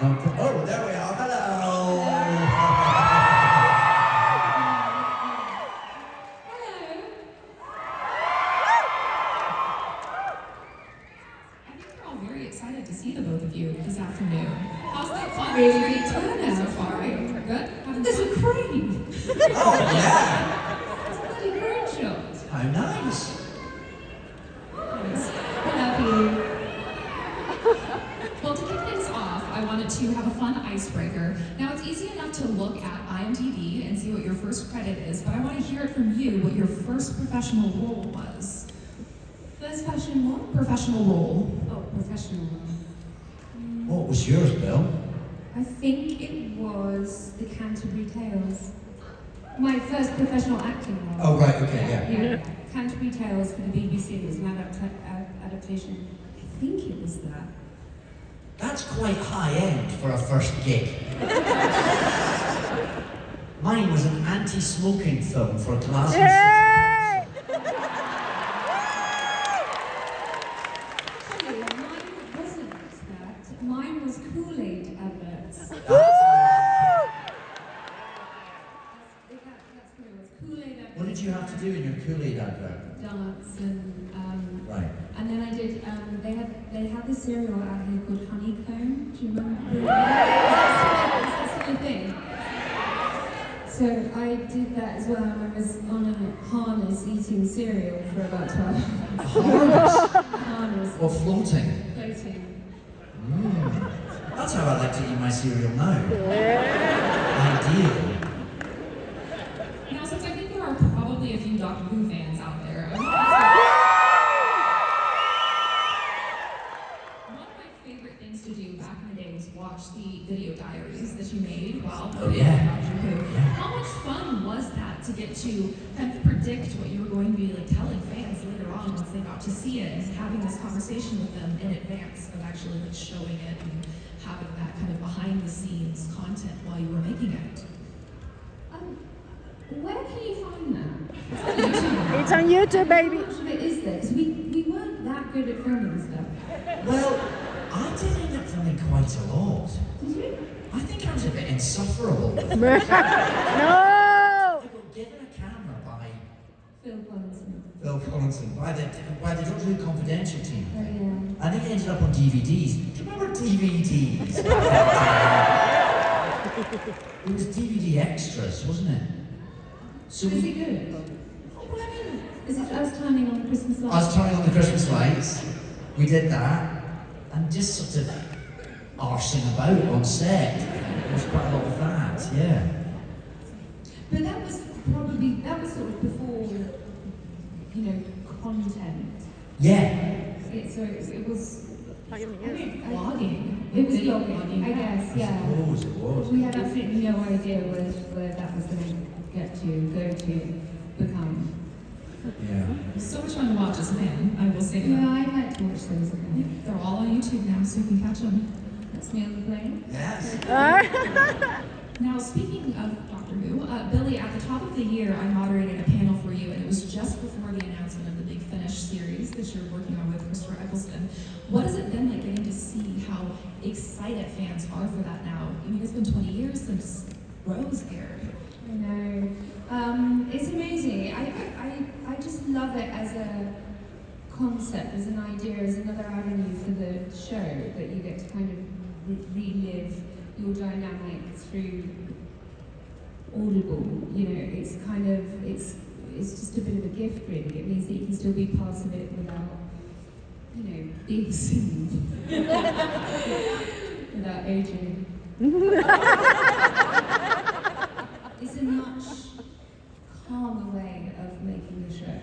Oh, there we are. Hello. I think we're all very excited to see the both of you this afternoon. How's the fundraising turnout so far? Good? There's a crane. Oh, yeah. It's a bloody crane show. How nice. Nice. I love you. Well, to kick things off, I wanted to have a fun icebreaker. Now, it's easy enough to look at IMDb and see what your first credit is, but I want to hear it from you what your first professional role was. First fashion what? Professional role. Oh, professional role. What was yours, Bill? I think it was the Canterbury Tales. My first professional acting role. Oh, right, okay, yeah. Yeah. Canterbury Tales for the BBC was an adaptation. I think it was that. That's quite high end for a first gig. Mine was an anti-smoking film for Glasgow City. Actually, mine wasn't that. Mine was Kool-Aid adverts. That's what it was. Kool-Aid adverts. What did you have to do in your Kool-Aid advert? Dance and Right. and then I did. They had this cereal out here called Honeycomb. Do you remember? That's the thing. So I did that as well. I was on a harness eating cereal for about 12 hours. Harness. Or floating. Floating. That's how I like to eat my cereal now. Ideal. You know, since I think there are probably a few Doctor Who fans out there, I want to one of my favorite things to do back in the day was watch the video diaries that you made while yeah. Doctor Who. Yeah. How much fun was that to get to kind of predict what you were going to be like telling fans later on once they got to see it and having this conversation with them in advance of actually like showing it and having that kind of behind the scenes content while you were making it? Where can you find that? It's on YouTube, baby. How much of it is there? 'Cause we weren't that good at filming stuff. Well, I did end up filming quite a lot. Did you? I think I was a bit insufferable. No! I got given a camera by Phil Collinson. Phil Collinson, by the Doctor Who Confidential team. Oh yeah. And it ended up on DVDs. Do you remember DVDs? It was DVD extras, wasn't it? So Is it good? Well, I mean, Is it us turning on the Christmas lights? I was turning on the Christmas lights. We did that, and just sort of arsing about on set. There was quite a lot of that, yeah. But that was sort of before, content. Yeah. So it was. Vlogging. It was Video vlogging, I guess. Yeah. I suppose it was. We had absolutely no idea where that was going to go to become. Yeah. So much fun to watch as a fan, I will say that. Yeah, I like to watch those again. They're all on YouTube now, so you can catch them. That's me on the plane. Yes. Now, speaking of Doctor Who, Billie, at the top of the year, I moderated a panel for you, and it was just before the announcement of the Big Finish series that you're working on with Christopher Eccleston. What has it been like getting to see how excited fans are for that now? I mean, it's been 20 years since Rose aired. I know. It's amazing. I just love it as a concept, as an idea, as another avenue for the show that you get to kind of relive your dynamic through Audible. It's kind of it's just a bit of a gift, really. It means that you can still be part of it without, being seen, without aging. It's a much calmer way of making the show.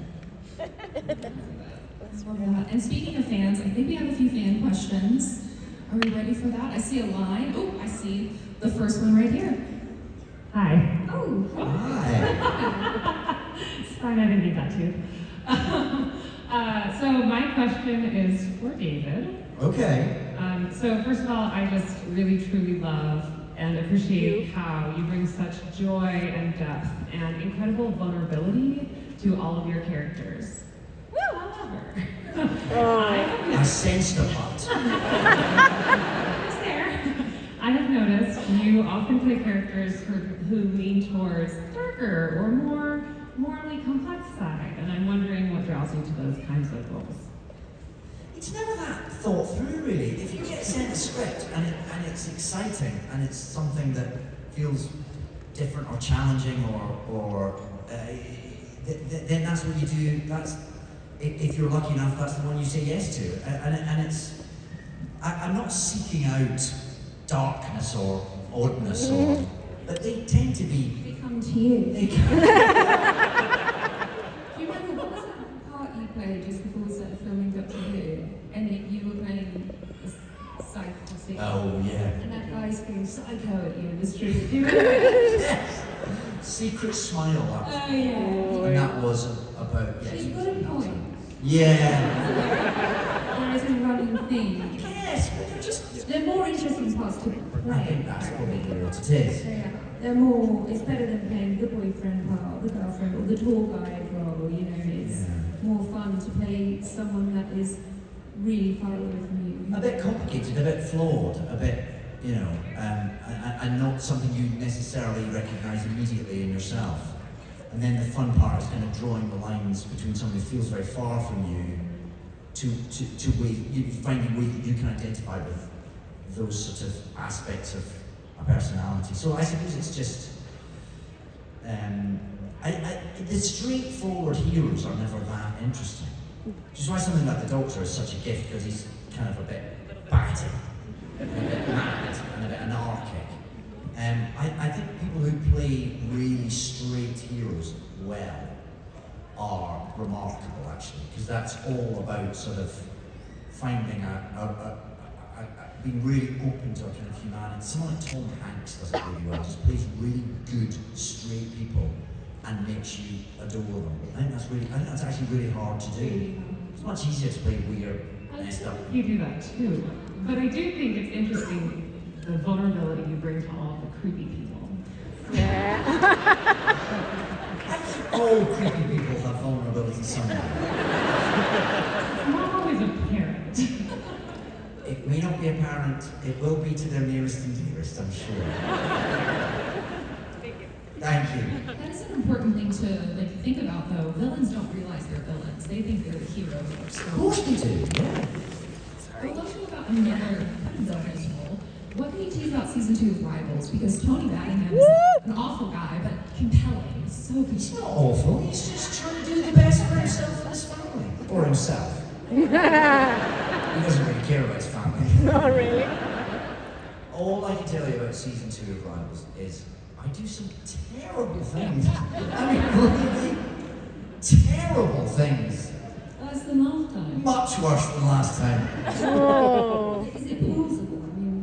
And speaking of fans, I think we have a few fan questions. Are we ready for that? I see a line. Oh, I see the first one right here. Hi. Oh, Hi. It's fine, I didn't need that too. So my question is for David. Okay. So first of all, I just really truly love and appreciate how you bring such joy and depth and incredible vulnerability to all of your characters. However, I sensed a part. It's there. I I have noticed you often play characters who lean towards darker or more morally complex side, and I'm wondering what draws you to those kinds of roles. It's never that thought through, really. If you get sent a script and it's exciting and it's something that feels different or challenging then that's what you do. That's if you're lucky enough, that's the one you say yes to. And it's I'm not seeking out darkness or oddness but they tend to be. They come to you. They come. Do you remember what was that part you played just before we started filming Doctor Who? And you were playing a psychotic. Oh yeah. And that guy screamed psycho at you in the street. Do you remember? Yes. Secret Smile. Oh yeah. And that was about. So you've got a point. Yeah. There is a running theme. Yes, but they're just. They're more interesting parts to play. I think that's probably what it is. They're more, it's better than playing the boyfriend part, the girlfriend, or the tour guide role, you know, it's more fun to play someone that is really far away from you. A bit complicated, a bit flawed, a bit, you know, and not something you necessarily recognise immediately in yourself. And then the fun part is kind of drawing the lines between somebody who feels very far from you to where you finding ways that you can identify with those sort of aspects of a personality. So I suppose it's just the straightforward heroes are never that interesting. Which is why something like the Doctor is such a gift, because he's kind of a bit batty, and a bit mad, and a bit anarchic. I think people who play really straight heroes well are remarkable, actually, because that's all about sort of finding being really open to a kind of humanity. Someone like Tom Hanks does it really well, just plays really good, straight people and makes you adore them. I think that's actually really hard to do. It's much easier to play weird, messed up. You do that too. But I do think it's interesting the vulnerability you bring to all the creepy people. All creepy people have vulnerability somewhere. It's not always apparent. It may not be apparent, it will be to their nearest and dearest, I'm sure. Thank you. That is an important thing to think about, though. Villains don't realize they're villains. They think they're the hero of their Of story. course we do, yeah. But let's talk about another bonus role. What can you tease about season 2 of Rivals? Because Tony Battingham is an awful guy, but compelling. So He's compelling. not awful, he's just trying to do the best for himself and his family. Or himself. He doesn't really care about his family. Not really. All I can tell you about season 2 of Rivals is I do some terrible things. I mean, really terrible things. That's the last time. Much worse than last time. Oh. Is it plausible? I mean,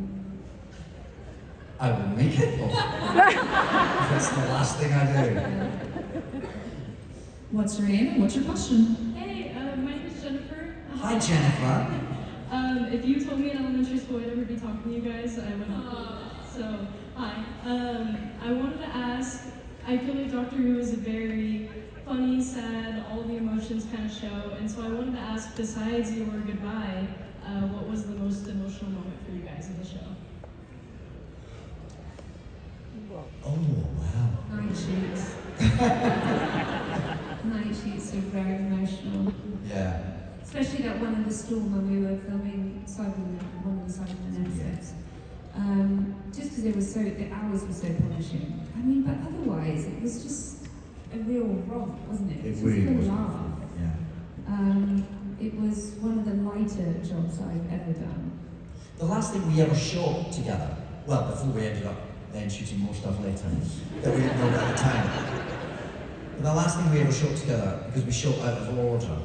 I will make it up. That's the last thing I do. What's your name and what's your question? Hey, my name is Jennifer. Hi, Jennifer. If you told me in elementary school I'd ever be talking to you guys, I would not believe it. So, hi. I wanted to ask, I feel like Doctor Who is a very funny, sad, all the emotions kind of show, and so I wanted to ask, besides your goodbye, what was the most emotional moment for you guys in the show? Oh, wow. night shoots. Night shoots are very emotional. Yeah. Especially that one in the storm when we were filming one of the Cybermen episodes. Just because the hours were so punishing. I mean, but otherwise, it was just a real romp, wasn't it? It was really just was. a laugh. Yeah. It was one of the lighter jobs I've ever done. The last thing we ever shot together, well, before we ended up then shooting more stuff later that we didn't know about at the time. But the last thing we ever shot together, because we shot out of order,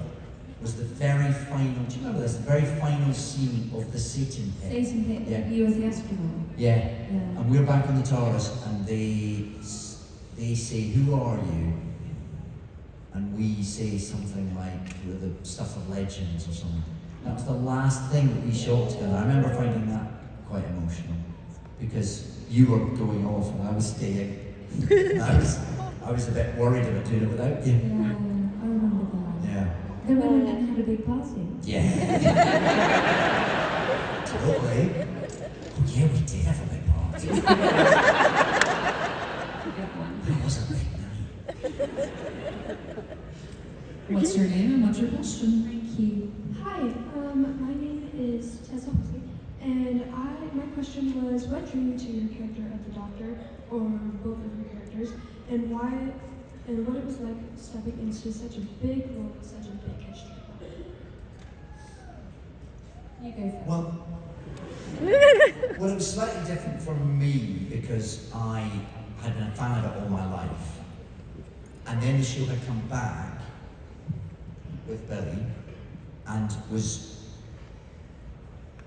was the very final, do you remember this? The very final scene of the Satan pit. Satan hit Yeah. you as the astronaut. Yeah. Yeah. And we're back on the TARDIS and they say, who are you? And we say something like the stuff of legends or something. That was the last thing that we shot together. I remember finding that quite emotional because you were going off and I was staying. I was a bit worried about doing it without you. Yeah, I remember that. Yeah. Then we went and had a big party. Yeah. Totally. Oh yeah, we did have a big party. That was a big night. What's your name and what's your question? Thank you. Hi, my name is Tessa Huxley, and my question was, what drew you to your character of the Doctor, or both of your characters, and why, and what it was like stepping into such a big role with such a big history? You go first. Well, it was slightly different for me because I had been a fan of it all my life. And then the show had come back with Billie and was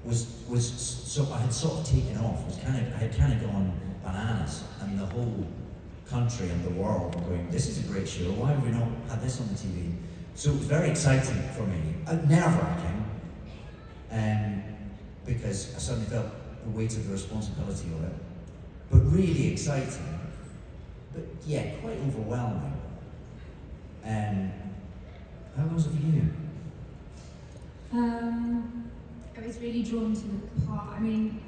so I had sort of taken off. I had kind of gone bananas, and the whole country and the world were going, this is a great show, why have we not had this on the TV? So it was very exciting for me, nerve-wracking, because I suddenly felt the weight of the responsibility of it, but really exciting, but yeah, quite overwhelming. How was it for you? I was really drawn to the part. I mean,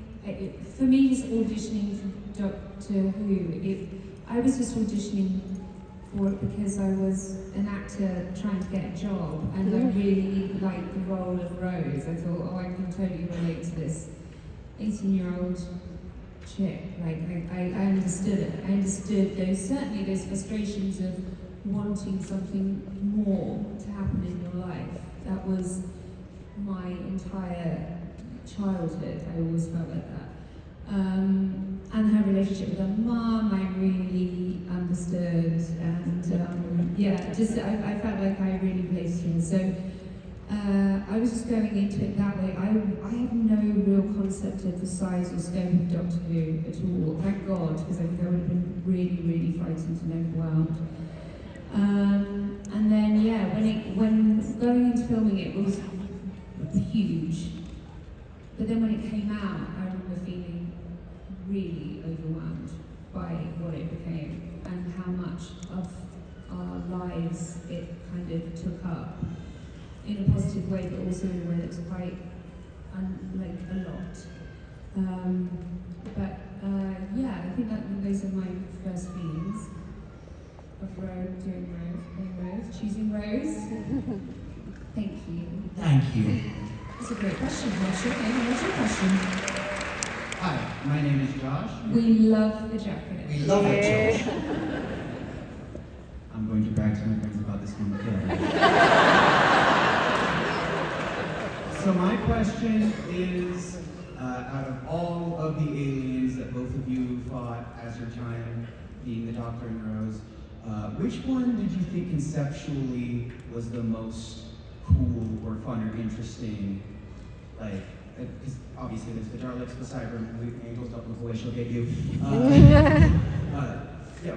for me, just auditioning for Doctor Who, I was just auditioning for it because I was an actor trying to get a job, and I really liked the role of Rose. I thought, oh, I can totally relate to this 18-year-old chick. Like, I understood it. I understood certainly those frustrations of wanting something more to happen in your life. That was my entire childhood. I always felt like that. And her relationship with her mum, I really understood, and I felt like I really placed her. So I was just going into it that way. I had no real concept of the size or scope of Doctor Who at all. Thank God, because I think I would have been really, really frightened to know the world. And then when going into filming it was huge. But then when it came out, I remember feeling really overwhelmed by what it became and how much of our lives it kind of took up in a positive way, but also in a way that's quite like a lot. I think that those are my first feelings of doing Rose, choosing Rose. Thank you. Thank you. That's a great question. What's your name and what's your question? Hi, my name is Josh. We love the jacket. We love it, Josh. I'm going to brag to my friends about this one. So my question is, out of all of the aliens that both of you fought as your time being the Doctor and Rose, which one did you think conceptually was the most cool or fun or interesting? Like, because obviously there's the Daleks, the Cyber, the Angels, Double Boy, she'll get you.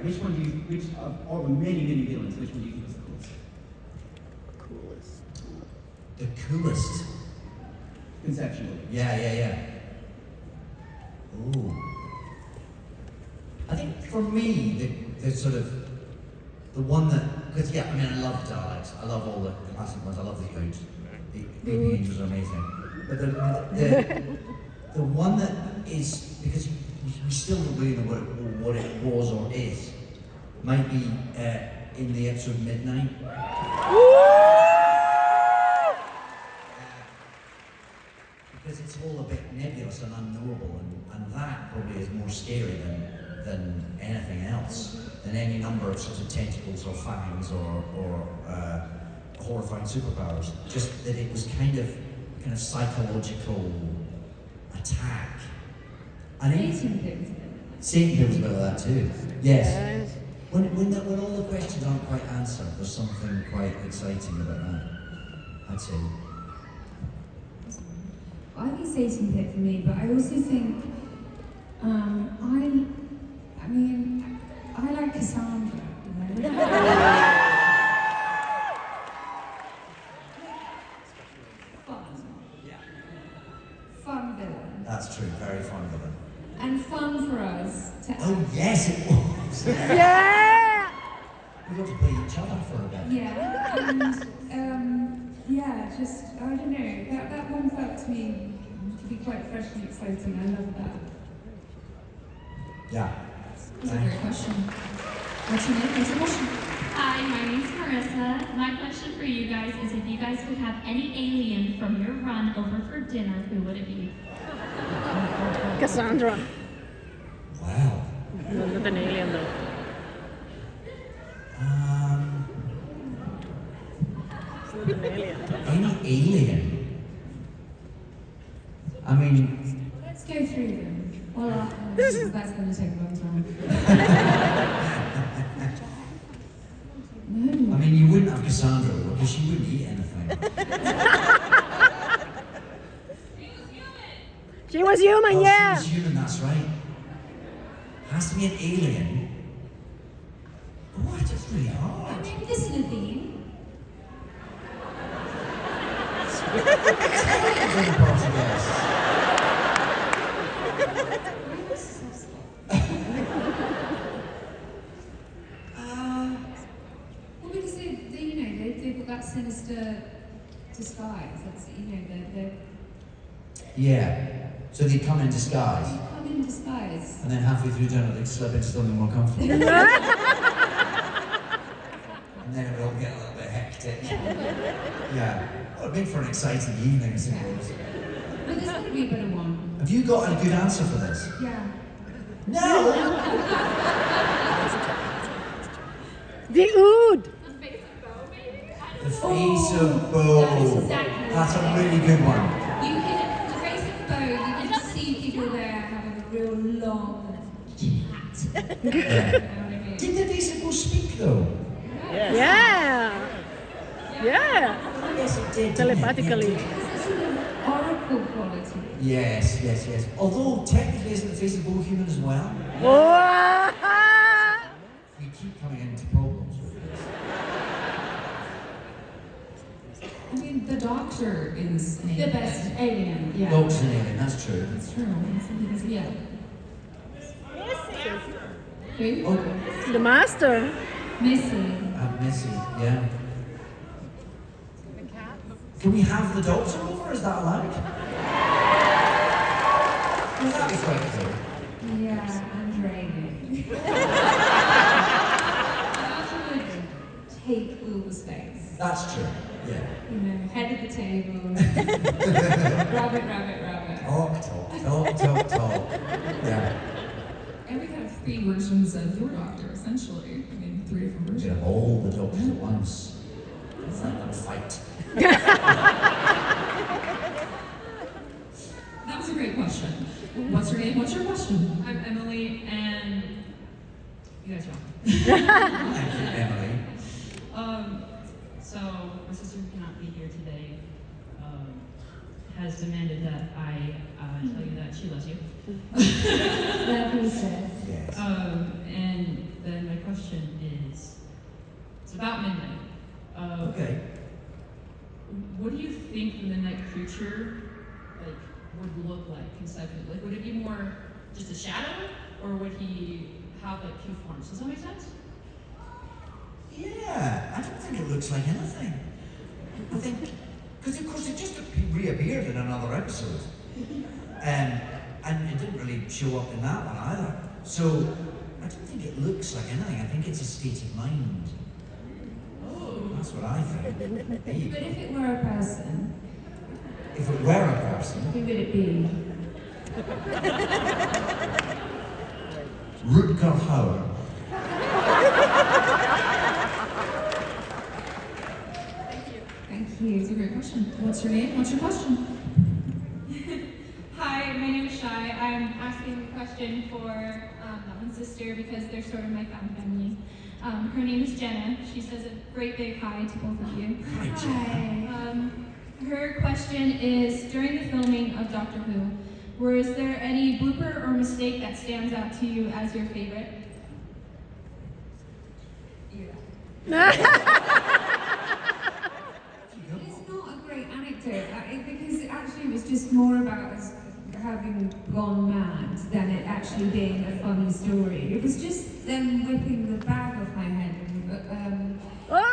Which one do you, which of all the many, many villains, which one do you think was the coolest? The coolest? Conceptually. Yeah. Ooh. I think for me, the sort of, the one that, because I love Daleks, I love all the classic ones, I love the Huge. The Angels are amazing. But the one that is, because we still don't really know what it was or is, might be in the episode Midnight. Because it's all a bit nebulous and unknowable, and that probably is more scary than anything else, than any number of sort of tentacles or fangs or horrifying superpowers. Just that it was kind of psychological attack. And Satan Pit was about that too. Yes. When all the questions aren't quite answered, there's something quite exciting about that, I'd say. I think Satan Pit for me, but I also think I like Cassandra. Fun villain. That's true, very fun villain. And fun for us to Oh yes, it was. Yeah! We got to play each other for a bit. Yeah, and just I don't know. That one felt to me to be quite fresh and exciting. I love that. Yeah. That's a great question. What's your name? What's your question? Hi, my name's Marissa. My question for you guys is if you guys could have any alien from your run over for dinner, who would it be? Cassandra. Wow. Not an alien though. It's not an alien. Any alien? I mean, Let's go through them. Well, that's going to take a long time. No. I mean, you wouldn't have Cassandra because she wouldn't eat anything. She was human, Oh, yeah. she was human, that's right. Has to be an alien. Oh, it's really hard. Maybe this is a theme. Dinner party guest. Well, because they've got that sinister disguise. That's, they're Yeah. So they come in disguise. come in disguise. And then halfway through dinner, they'd slip into something more comfortable. And then it would all get a little bit hectic. Yeah. Well, it'd make for an exciting evening, I suppose. But there's got to be a better one. Have you got a good answer for this? Yeah. No! The Ood. The face of Bo. That's exactly That's a it. really good one. You can, the face of the bow, you can see people there having a real long chat. Yeah. You know what I mean? Did the face of Bo speak though? Yeah. Yeah. I guess it did. Telepathically. There's a sort of oracle quality. Yes, yes, yes. Although technically isn't the face of Bo human as well? Oh. We keep coming into problems with this. I mean, the Doctor is an The alien. best alien, yeah. Dogs and alien, that's true. That's true. Yeah. Who? Oh, The Master. Missy. Missy, yeah. Can we have the Doctor over? Is that allowed? Well, that'd be quite cool. Yeah, and raining. Doctor would take all the space. That's true, yeah. Head of the table. rabbit, rabbit, rabbit. Talk. Yeah. And we have 3 versions of your Doctor, essentially. I mean, 3 different We versions. get all the Doctors at once. Let's let them fight. That was a great question. What's your name? What's your question? I'm Emily, and you guys rock. Thank you, Emily. So my sister who cannot be here today has demanded that I tell you that she loves you. Lovely said. Yes. And then my question is, it's about midnight. Okay. What do you think the midnight creature would look like conceptually? Would it be more just a shadow, or would he have two forms? Does that make sense? Yeah, I don't think it looks like anything. I think, because of course it just reappeared in another episode. And it didn't really show up in that one either. So, I don't think it looks like anything. I think it's a state of mind. Oh. That's what I think. There you But go. if it were a person, If it were a person, who would it be? Rutger Hauer. Thank you. It's a great question. What's your name? What's your question? Hi, my name is Shai. I'm asking a question for my sister because they're sort of my found family. Her name is Jenna. She says a great big hi to both of you. Hi, Jenna. Hi. Her question is, during the filming of Doctor Who, was there any blooper or mistake that stands out to you as your favorite? It's not a great anecdote because it actually was just more about us having gone mad than it actually being a funny story. It was just them whipping the bag off my head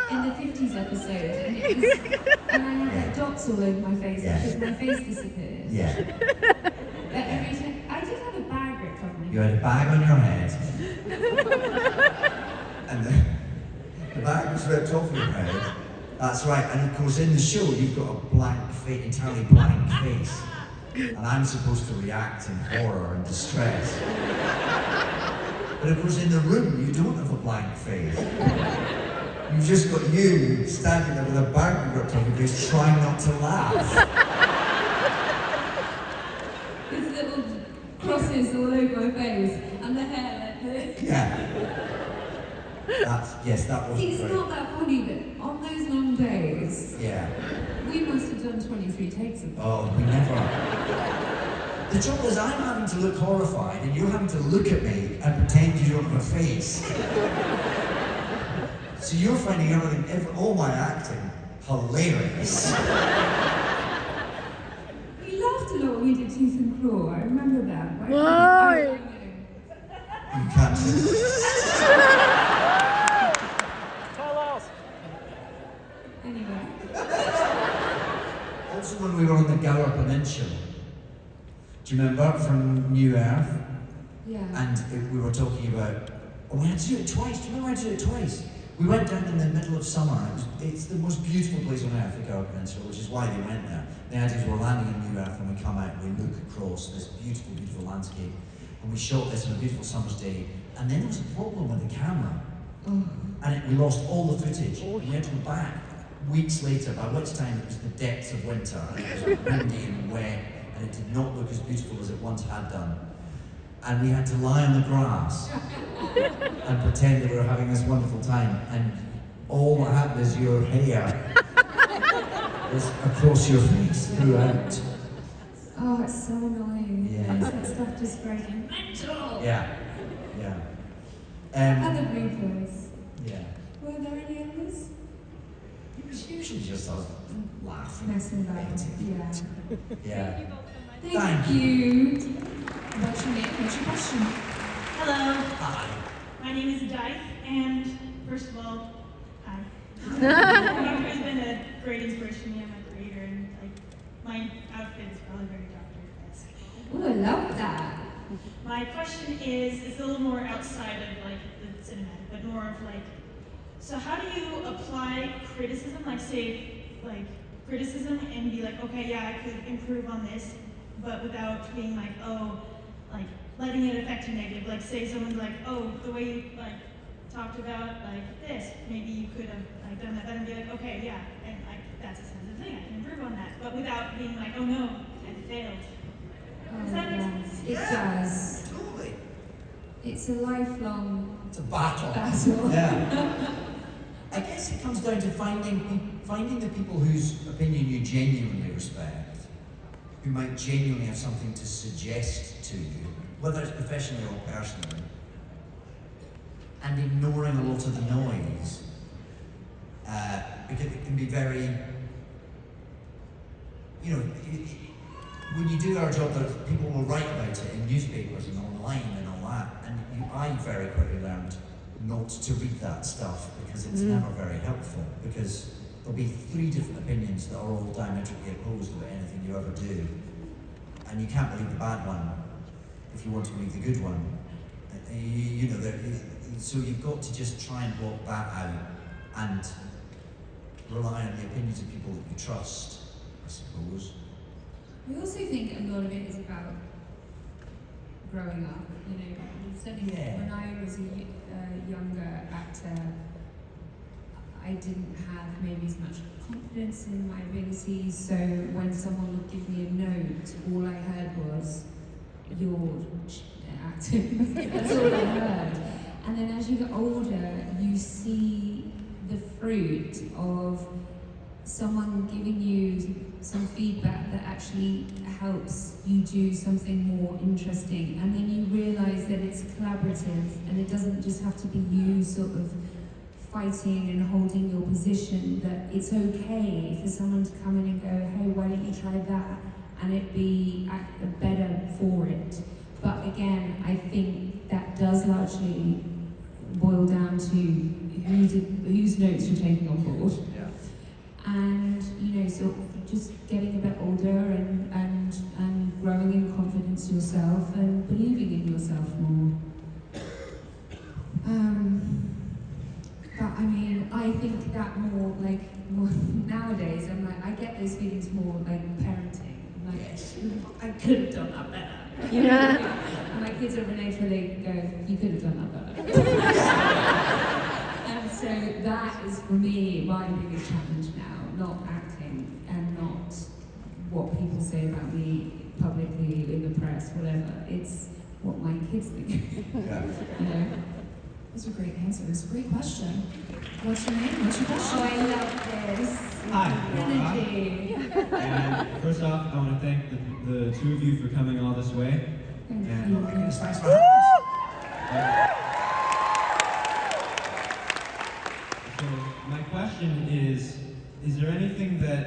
in the 50s episode, and it was, and I had like dots all over my face because my face disappeared. Yeah. Every time, I did have a bag ripped off my You had a bag on your head. And the bag was ripped off your head. That's right, and of course in the show you've got a blank face, entirely blank face. And I'm supposed to react in horror and distress. But of course in the room you don't have a blank face. You've just got you standing there with a bag ripped off your face trying not to laugh. With little crosses all over my face and the hair like this. Yeah. That was See, it's great. not that funny, but on those long days, Yeah. we must have done 23 takes of that. Oh, we never. The trouble is I'm having to look horrified and you're having to look at me and pretend you don't have a face. So you're finding all my acting hilarious. We laughed a lot when we did Tooth and Claw, I remember that. Right? Why? You can't do it. Anyway. Also when we were on the Gower Peninsula, do you remember from New Earth? Yeah. And we were talking about, we had to do it twice. Do you remember we had to do it twice? We went down in the middle of summer. It's the most beautiful place on earth, the Gower Peninsula, which is why they went there. The idea is we're landing in New Earth and we come out and we look across this beautiful, beautiful landscape. And we shot this on a beautiful summer's day. And then there was a problem with the camera. And we lost all the footage. And we had to go back weeks later, by which time it was the depths of winter. And it was windy and wet. And it did not look as beautiful as it once had done. And we had to lie on the grass and pretend that we were having this wonderful time. And all that happened is your hair was across your face throughout. Oh, it's so annoying. Yeah. That stuff just drives me mental. Yeah. Other bloopers. Yeah. Were there any others? It was usually just us laughing. Messing about. Yeah. Yeah. Thank you. What's your name? What's your question? Hello, Hi. my name is Dice, and first of all, hi. Doctor has been a great inspiration to me. I'm a creator, and my outfit is probably very Doctor-esque. Oh, I love that. My question is, it's a little more outside of the cinematic, but more of so how do you apply criticism, criticism and be okay, yeah, I could improve on this, but without being letting it affect you negative. Say someone's the way you talked about this, maybe you could have done that better, and be okay, yeah, and that's a sensitive thing, I can improve on that, but without being oh no, I failed. Does that make sense? It does. Totally. It's a lifelong It's a battle. battle. Yeah. I guess it comes down to finding the people whose opinion you genuinely respect, who might genuinely have something to suggest to you, whether it's professionally or personally, and ignoring a lot of the noise, because it can be very, when you do our job, people will write about it in newspapers and online and all that, and I very quickly learned not to read that stuff because it's never very helpful, because there'll be 3 different opinions that are all diametrically opposed about anything you ever do, and you can't believe the bad one if you want to believe the good one. So you've got to just try and block that out and rely on the opinions of people that you trust, I suppose. We also think a lot of it is about growing up. Certainly when I was a younger actor, I didn't have maybe as much confidence in my abilities, so when someone would give me a note, all I heard was, "You're acting." That's all I heard. And then as you get older, you see the fruit of someone giving you some feedback that actually helps you do something more interesting, and then you realize that it's collaborative and it doesn't just have to be you sort of fighting and holding your position, that it's okay for someone to come in and go, hey, why don't you try that, and it be better for it. But again, I think that does largely boil down to whose notes you're taking on board. Yeah. And sort of just getting a bit older and growing in confidence yourself. yourself and believing in yourself more. But I mean, I think that more nowadays. I'm like, I get those feelings more like parenting. I'm like, I could have done that better. Yeah. And my kids are at an age where they go, you could have done that better. And so that is for me my biggest challenge now, not acting and not what people say about me publicly in the press, whatever. It's what my kids think. Yeah. You know? Those are great answers. Great question. What's your name? What's your Oh, question? I love this. Hi. Energy. And first off, I want to thank the two of you for coming all this way. Thank And you. Thanks for having us. So my question is there anything that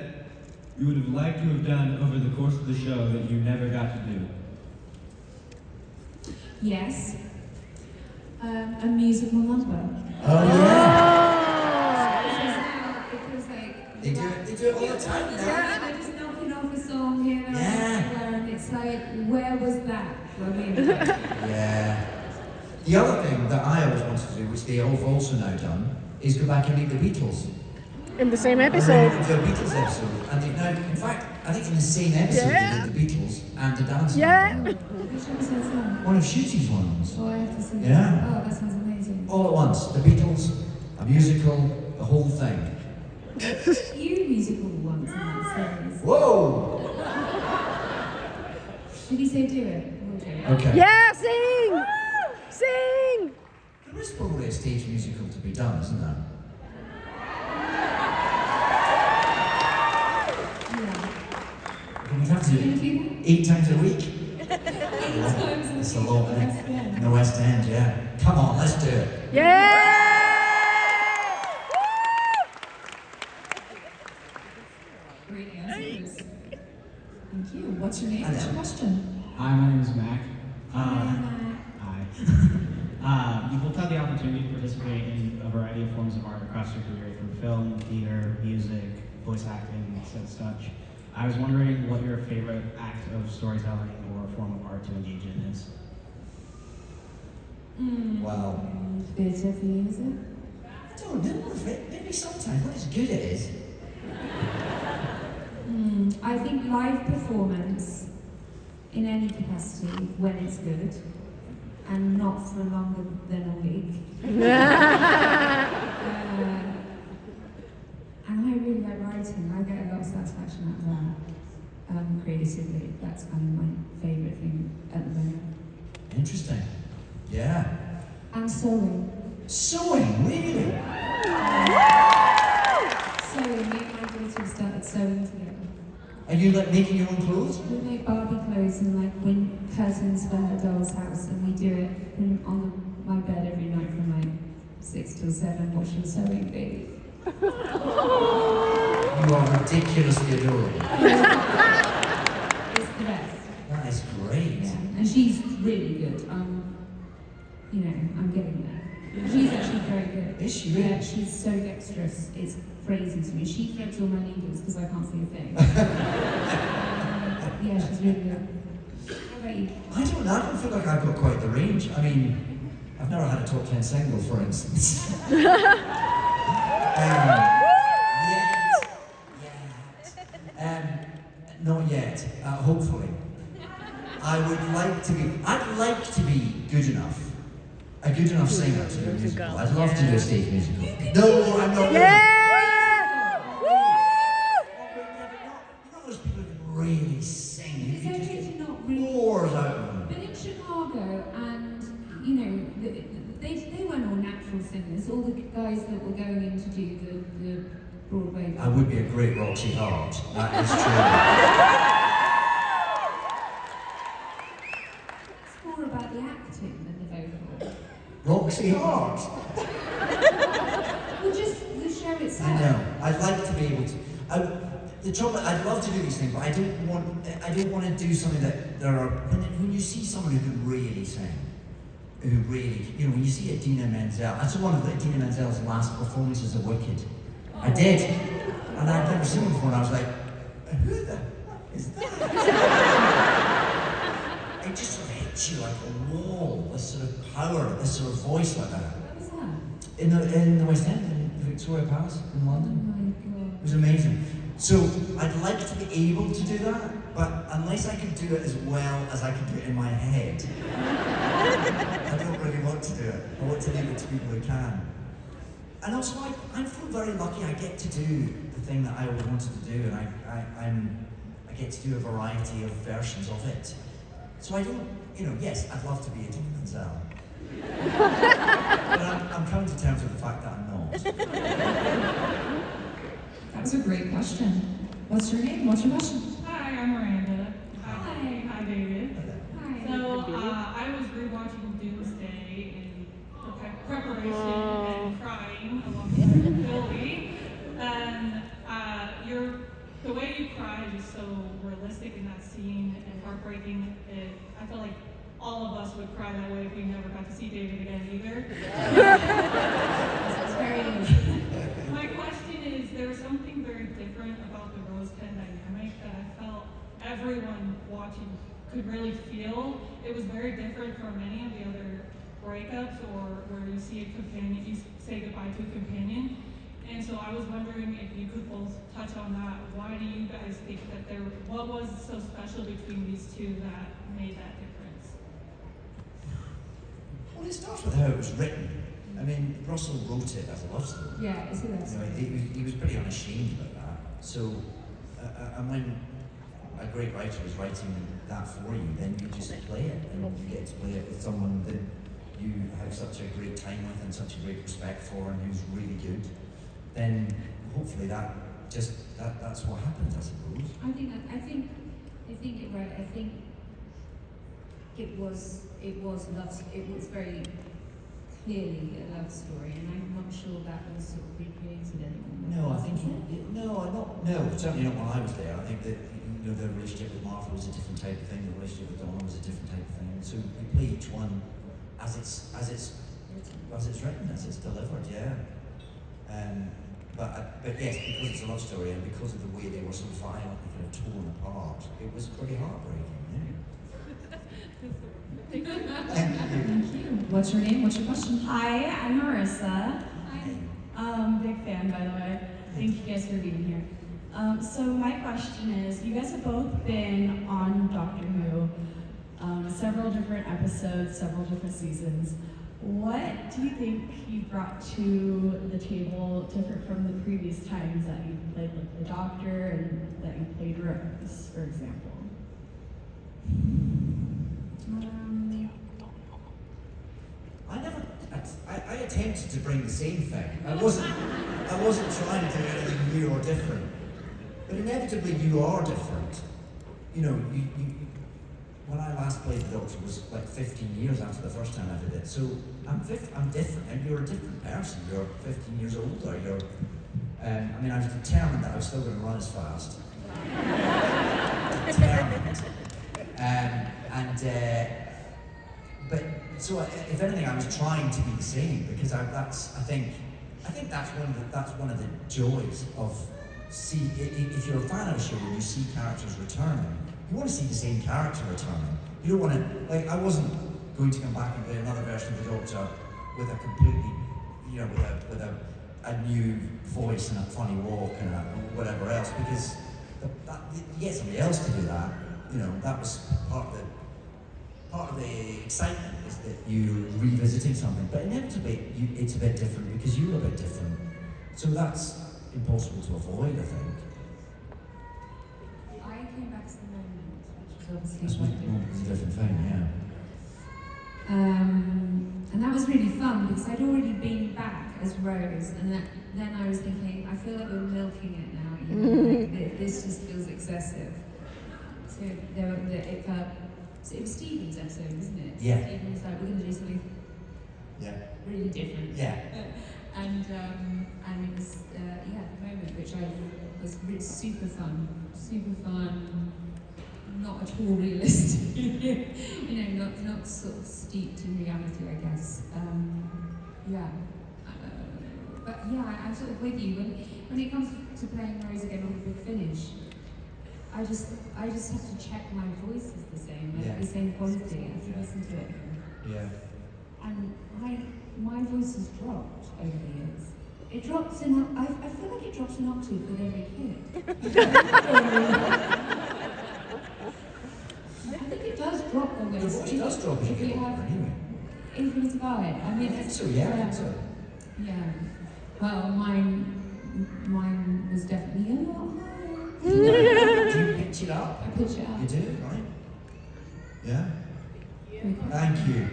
you would have liked to have done over the course of the show that you never got to do? Yes. A musical number. Oh yeah. Because like They do it all the time now. yeah, they're just knocking off a song here and Yeah. there, and it's like, where was that? I mean, Yeah. The other thing that I always wanted to do, which they have also now done, is go back and meet the Beatles. In the same I episode. really want to do a Beatles episode, and they now, in fact, I think in the same episode Yeah. they did the Beatles and the dance. Yeah. number. which episode's that? One of Shooty's ones. Oh, I have to see Yeah. that. Oh, that sounds amazing. All at once. The Beatles, a musical, the whole thing. You musical ones in that series. Whoa! Did he say do it? We'll do it. Okay. Yeah, sing! Sing! There is probably a stage musical to be done, isn't there? Yeah. We'd have to do it 8 times a week. 8 times a It's a week. lot, isn't West it? End. In the West End, yeah. Come on, let's do it. Yeah! Great answers. Thank you. What's your name? What's your question? Hi, my name is Mac. Hi. Hi. You both had the opportunity to participate in a variety of forms of art across your career, through film, theater, music, voice acting, and such. I was wondering what your favorite act of storytelling or form of art to engage in is. Wow. Theatre for you, is it? I don't know if it, maybe sometimes, not as good it is. I think live performance in any capacity when it's good and not for longer than a week. And I really like writing. I get a lot of satisfaction out of that. Creatively, that's kind of my favourite thing at the moment. Interesting. Yeah. And sewing. Sewing, really? Sewing, me and my daughter started sewing together. Are you like making your own clothes? We make Barbie clothes and like win curtains for her doll's house, and we do it on my bed every night from like 6 till 7 watching Sewing Baby. You are ridiculously adorable. It's the best. That is great. Yeah, and she's really good. I'm getting there. She's actually very good. Is she really? Yeah, she's so dexterous. It's crazy to me. She threads all my needles because I can't see a thing. Yeah, she's really good. How about you? I don't know, I don't feel like I've got quite the range. I mean, I've never had a top 10 single, for instance. Not yet, hopefully. I'd like to be good enough. A good enough singer to do a musical. I'd love to do a stage musical. No, I'm not. Yeah! You know those people who can really sing? You It's can okay just to not get really. roars out of them. But in Chicago, and they weren't all natural singers. All the guys that were going in to do the Broadway. I would be a great Roxy Hart. That is true. It's more about the acting than the vocal. Roxy Hart. Well, just the show itself. I know. I'd like to be able to. The trouble, I'd love to do these things, but I don't want to do something that there are. When you see someone who can really sing, who really, when you see Idina Menzel, I saw one of Idina Menzel's last performances of Wicked. I did, and I'd never seen him before, and I was like, who the fuck is that? It just hits you like a wall, this sort of power, this sort of voice like that. What was that? In the West End, in Victoria Palace in London. Oh my God. It was amazing. So I'd like to be able to do that, but unless I could do it as well as I could do it in my head, I don't really want to do it. I want to leave it to people who can. And also, I feel very lucky I get to do the thing that I always wanted to do, and I get to do a variety of versions of it. So I don't, yes, I'd love to be a Dean Mansell. But I'm coming to terms with the fact that I'm not. That was a great question. What's your name? What's your question? Hi, I'm Miranda. Hi. Hi, David. Hi. So, I was rewatching Doomsday in preparation and crying alongside Billy. And the way you cried is so realistic in that scene and heartbreaking. I feel like all of us would cry that way if we never got to see David again either. That's very interesting. My question is, there was something very different about the Rose Pen dynamic that I felt everyone watching could really feel. It was very different from many of the other breakups or where you see a companion, you say goodbye to a companion. And so I was wondering if you could both touch on that. Why do you guys think that what was so special between these two that made that difference? Well, it starts with how it was written. I mean, Russell wrote it as a love story. Yeah, it's He was pretty unashamed about that. So, and when a great writer is writing that for you, then you just play it, and you get to play it with someone that you have such a great time with and such a great respect for, and who's really good. Then hopefully that's what happens, I suppose. I think you're right. I think it was very clearly a love story, and I'm not sure that was sort of recreated anymore. No, I think certainly not when I was there. I think that the relationship with Martha was a different type of thing. The relationship with Donna was a different type of thing. So we play each one as it's written, as it's delivered. Yeah. But yes, because it's a love story and because of the way they were so violently kind of torn apart, it was pretty heartbreaking. Yeah. Thank you. What's your name? What's your question? Hi, I'm Marissa. Hi. Big fan, by the way. Thank you guys for being here. So my question is, you guys have both been on Doctor Who, several different episodes, several different seasons. What do you think you brought to the table different from the previous times that you played like the Doctor and that you played Rose, for example? I attempted to bring the same thing. I wasn't trying to do anything new or different. But inevitably you are different. When I last played the Doctor was like 15 years after the first time I did it. So I'm different, and you're a different person. You're 15 years older. I was determined that I was still going to run as fast. Determined. But if anything, I was trying to be the same because I think that's one of the joys of if you're a fan of a show and you see characters returning, you want to see the same character returning. You don't want to I wasn't going to come back and play another version of the Doctor with a completely, with a new voice and a funny walk and whatever else because you get somebody else to do that. That was part of the excitement is that you're revisiting something, but inevitably it's a bit different because you're a bit different. So that's impossible to avoid, I think. I came back to the moment, which was obviously This was a different thing, yeah. And that was really fun because I'd already been back as Rose, and then I was thinking, I feel like we're milking it now. This just feels excessive. So it was Stephen's episode, wasn't it? Yeah. Stephen was like, we're going to do something really different. Yeah. And it was the moment which was really super fun, not at all realistic, not sort of steeped in reality, I guess. But yeah, I'm sort of with you when it comes to playing Rose again on the Big Finish. I just have to check my voice is the same, like the same quality. I have to listen to it. Yeah. And my voice has dropped over the years. It drops in, I feel like it drops an octave with every kid. I think it does drop the Your voice does drop as you get older, anyway. Influenced by it. I mean, I think so, yeah, I think so. Yeah. Well, mine was definitely a lot higher. Do you pitch it up? I pitch it up. You do, right? Yeah? Thank you.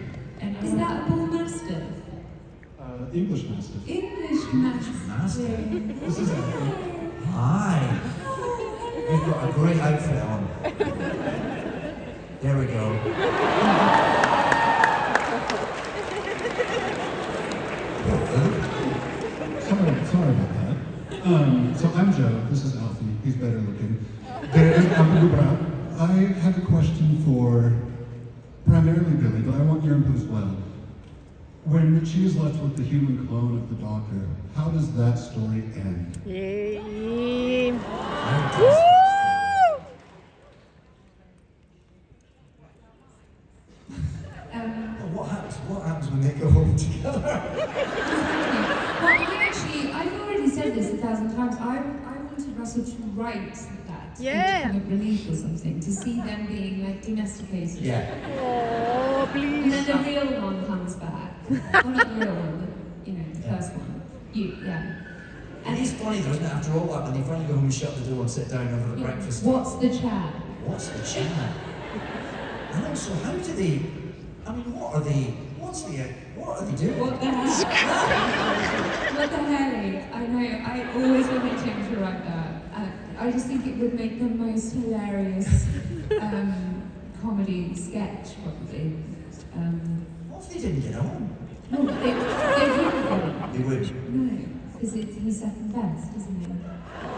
Is that a bull mastiff? English mastiff. English mastiff. This is Alfie. Hi. You've got a great outfit on. There we go. Sorry about that. So I'm Joe. This is Alfie. He's better looking. I have a question for primarily Billie, but I want your input as well. When she is left with the human clone of the Doctor, how does that story end? Yay. What happens when they go home together? Well, I've already said this 1,000 times. I wanted Russell to write that. Yeah. Kind of relief or something, to see them being like domesticated. Yeah. Oh, please. And then the real one comes back. Well, not the real one, but, the first one. And it's funny though, isn't it, after all that, when they finally go home and shut the door and sit down over the breakfast. What's the chat? What's the chat? And also, how do they, what are they doing? What the hell? What the hell? I know, I always wanted him to write that. I just think it would make the most hilarious comedy sketch, probably. What if they didn't get on? No, they wouldn't get it. They would? No, because he's second best, isn't he?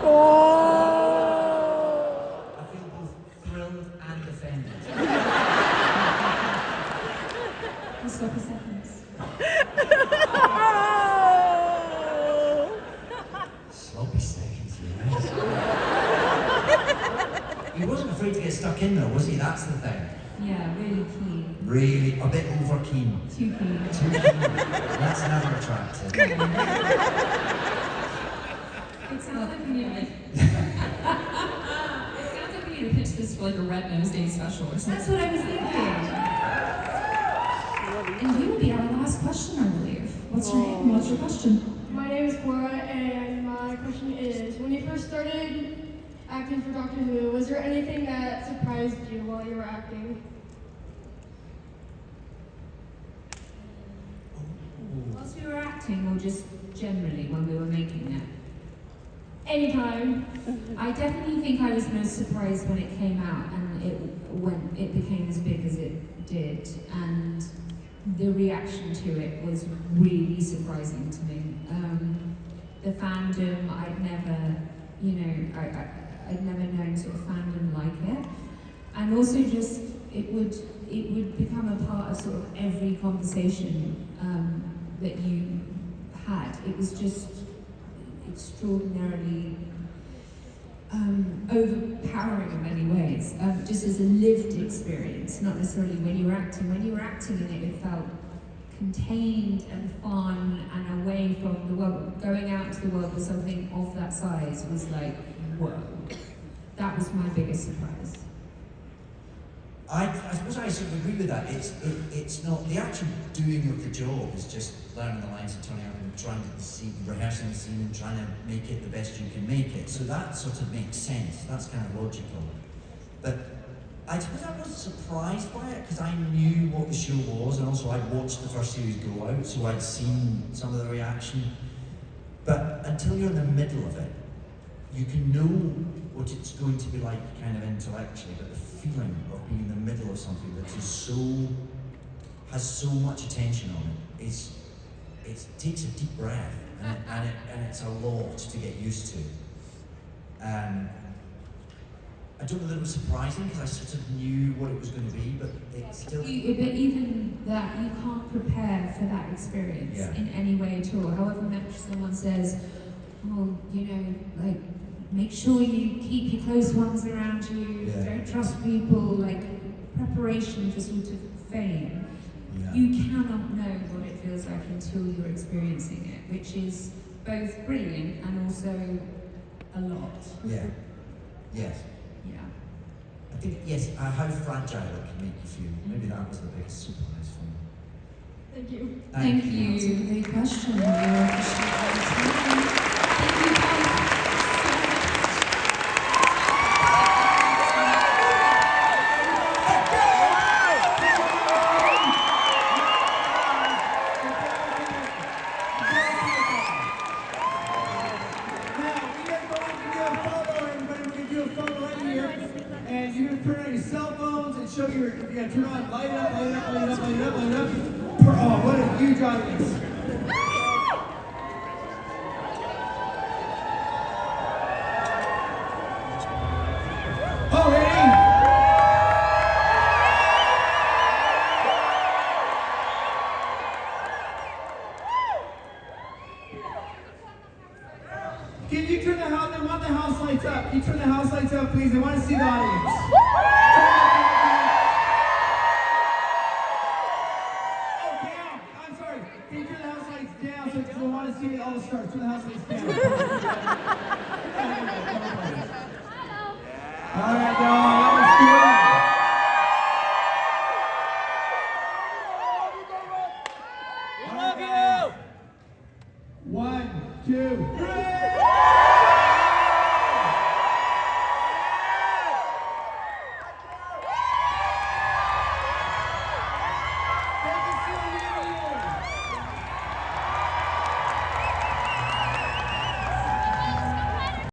Oh. I feel both thrilled and offended. Sloppy seconds. Sloppy seconds, yes. He wasn't afraid to get stuck in though, was he? That's the thing. Yeah, really keen. Really, a bit over keen. Too keen. Too keen. That's never attractive. It sounds like we need to pitch this for like a Red Nose Day special or something. That's what I was thinking. And you will be our last question, I believe. What's your name? What's your question? My name is Cora, and my question is, when you first started acting for Doctor Who, was there anything that surprised you while you were acting? Whilst we were acting, or just generally when we were making it? Anytime. I definitely think I was most surprised when it came out and when it became as big as it did, and the reaction to it was really surprising to me. The fandom, I'd never, I'd never known sort of fandom like it, and also just it would become a part of sort of every conversation that you had. It was just extraordinarily overpowering in many ways, just as a lived experience, not necessarily when you were acting. When you were acting in it, it felt contained and fun and away from the world. Going out into the world with something of that size was like, whoa. That was my biggest surprise. I suppose I sort of agree with that. It's not, the actual doing of the job is just learning the lines and turning up and trying to see, rehearsing the scene and trying to make it the best you can make it. So that sort of makes sense. That's kind of logical. But I suppose I wasn't surprised by it because I knew what the show was, and also I'd watched the first series go out, so I'd seen some of the reaction. But until you're in the middle of it, you can know what it's going to be like kind of intellectually, but the feeling of being in the middle of something that is has so much attention on it it takes a deep breath, and it's a lot to get used to. I don't know that it was surprising because I sort of knew what it was going to be, but it's still. But even that, you can't prepare for that experience in any way at all. However much someone says, oh, make sure you keep your close ones around you, Yeah. don't trust people, like preparation for sort of fame. Yeah. You cannot know what it feels like until you're experiencing it, which is both brilliant and also a lot. Yeah. Yes. Yeah. I think, yes, how fragile it can make you feel. Maybe that was the biggest surprise for me. Thank you. Thank you. That's a great question. We all appreciate all the time. Thank you both so much. And you're gonna turn on your cell phones and show your, you gotta turn on, light up, light up, light up, light up, light up. Oh, what a huge audience. Oh, ready? Can you turn the house, they want the house lights up. Can you turn the house lights up, please? I want to see the audience. Oh, down. I'm sorry. Can you turn the house lights down so I want to see all the stars? Turn the house lights down. All right,